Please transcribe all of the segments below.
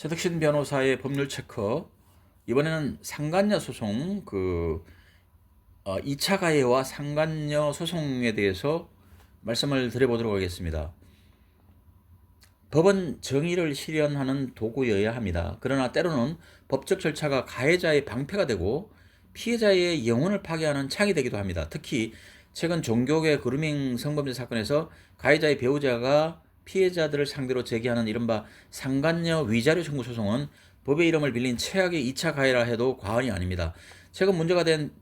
최덕신 변호사의 법률 체크. 이번에는 상간녀 소송 2차 가해와 상간녀 소송에 대해서 말씀을 드려보도록 하겠습니다. 법은 정의를 실현하는 도구여야 합니다. 그러나 때로는 법적 절차가 가해자의 방패가 되고 피해자의 영혼을 파괴하는 창이 되기도 합니다. 특히 최근 종교계 그루밍 성범죄 사건에서 가해자의 배우자가 피해자들을 상대로 제기하는 이른바 상간녀 위자료 청구 소송은 법의 이름을 빌린 최악의 2차 가해라 해도 과언이 아닙니다. 최근 문제가 된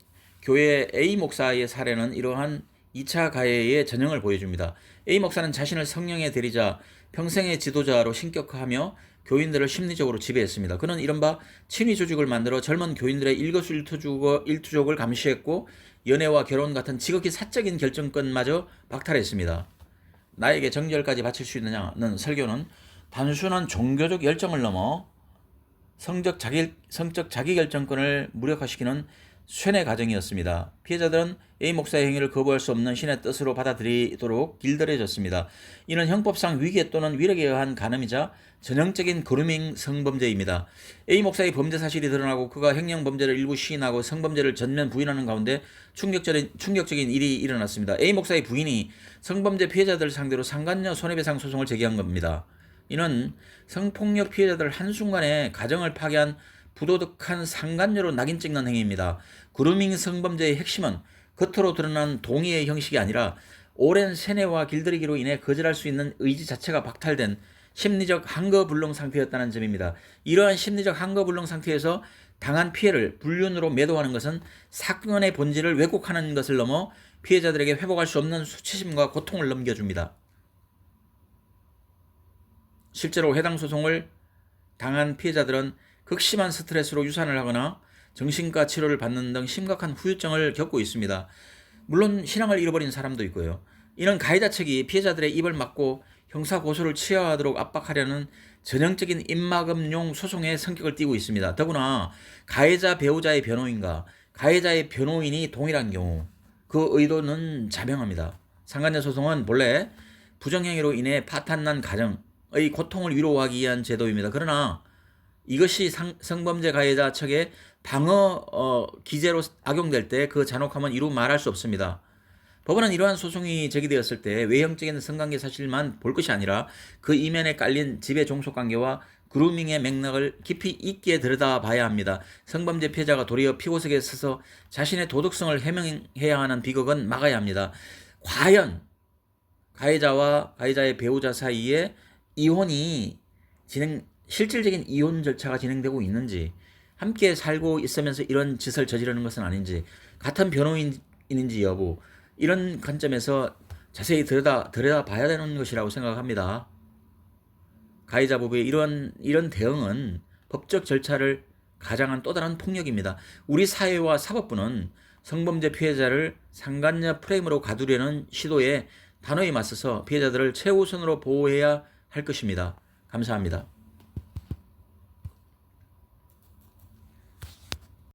교회 A 목사의 사례는 이러한 2차 가해의 전형을 보여줍니다. A 목사는 자신을 성령의 대리자, 평생의 지도자로 신격화하며 교인들을 심리적으로 지배했습니다. 그는 이른바 친위 조직을 만들어 젊은 교인들의 일거수일투족을 감시했고 연애와 결혼 같은 지극히 사적인 결정권마저 박탈했습니다. 나에게 정절까지 바칠 수 있느냐는 설교는 단순한 종교적 열정을 넘어 성적 자기결정권을 무력화시키는 쇠뇌 과정이었습니다. 피해자들은 A 목사의 행위를 거부할 수 없는 신의 뜻으로 받아들이도록 길들여졌습니다. 이는 형법상 위계 또는 위력에 의한 간음이자 전형적인 그루밍 성범죄입니다. A 목사의 범죄 사실이 드러나고 그가 횡령 범죄를 일부 시인하고 성범죄를 전면 부인하는 가운데 충격적인 일이 일어났습니다. A 목사의 부인이 성범죄 피해자들을 상대로 상간녀 손해배상 소송을 제기한 겁니다. 이는 성폭력 피해자들 한순간에 가정을 파괴한 부도덕한 상간녀로 낙인 찍는 행위입니다. 그루밍 성범죄의 핵심은 겉으로 드러난 동의의 형식이 아니라 오랜 세뇌와 길들이기로 인해 거절할 수 있는 의지 자체가 박탈된 심리적 한거불능 상태였다는 점입니다. 이러한 심리적 한거불능 상태에서 당한 피해를 불륜으로 매도하는 것은 사건의 본질을 왜곡하는 것을 넘어 피해자들에게 회복할 수 없는 수치심과 고통을 넘겨줍니다. 실제로 해당 소송을 당한 피해자들은 극심한 스트레스로 유산을 하거나 정신과 치료를 받는 등 심각한 후유증을 겪고 있습니다. 물론 신앙을 잃어버린 사람도 있고요. 이는 가해자 측이 피해자들의 입을 막고 형사고소를 취하하도록 압박하려는 전형적인 입막음용 소송의 성격을 띠고 있습니다. 더구나 가해자 배우자의 변호인과 가해자의 변호인이 동일한 경우 그 의도는 자명합니다. 상간녀 소송은 본래 부정행위로 인해 파탄난 가정의 고통을 위로하기 위한 제도입니다. 그러나 이것이 성범죄 가해자 측의 방어 기제로 악용될 때 그 잔혹함은 이루 말할 수 없습니다. 법원은 이러한 소송이 제기되었을 때 외형적인 성관계 사실만 볼 것이 아니라 그 이면에 깔린 지배 종속관계와 그루밍의 맥락을 깊이 있게 들여다봐야 합니다. 성범죄 피해자가 도리어 피고석에 서서 자신의 도덕성을 해명해야 하는 비극은 막아야 합니다. 과연 가해자와 가해자의 배우자 사이에 실질적인 이혼 절차가 진행되고 있는지, 함께 살고 있으면서 이런 짓을 저지르는 것은 아닌지, 같은 변호인인지 여부, 이런 관점에서 자세히 들여다봐야 되는 것이라고 생각합니다. 가해자 부부의 이런 대응은 법적 절차를 가장한 또 다른 폭력입니다. 우리 사회와 사법부는 성범죄 피해자를 상간녀 프레임으로 가두려는 시도에 단호히 맞서서 피해자들을 최우선으로 보호해야 할 것입니다. 감사합니다.